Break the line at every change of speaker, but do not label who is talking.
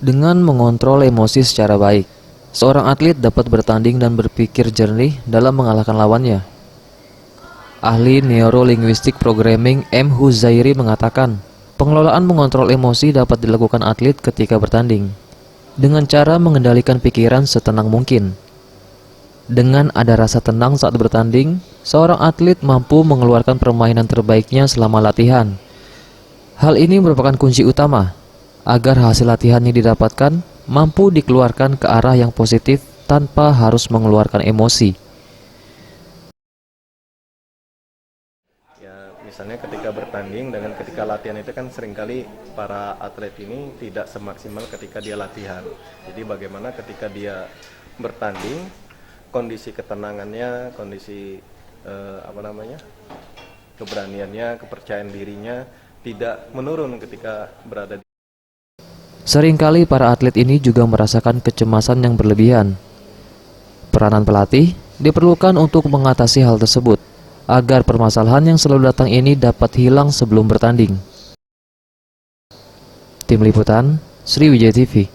Dengan mengontrol emosi secara baik, seorang atlet dapat bertanding dan berpikir jernih dalam mengalahkan lawannya. Ahli Neurolinguistik Programming M. Huzairi mengatakan, pengelolaan mengontrol emosi dapat dilakukan atlet ketika bertanding dengan cara mengendalikan pikiran setenang mungkin. Dengan ada rasa tenang saat bertanding, seorang atlet mampu mengeluarkan permainan terbaiknya selama latihan. Hal ini merupakan kunci utama agar hasil latihan yang didapatkan mampu dikeluarkan ke arah yang positif tanpa harus mengeluarkan emosi.
Ya, misalnya ketika bertanding dengan ketika latihan itu kan seringkali para atlet ini tidak semaksimal ketika dia latihan. Jadi bagaimana ketika dia bertanding, kondisi ketenangannya, kondisi keberaniannya, kepercayaan dirinya tidak menurun ketika berada di.
Seringkali para atlet ini juga merasakan kecemasan yang berlebihan. Peranan pelatih diperlukan untuk mengatasi hal tersebut, agar permasalahan yang selalu datang ini dapat hilang sebelum bertanding. Tim Liputan, Sriwijaya TV.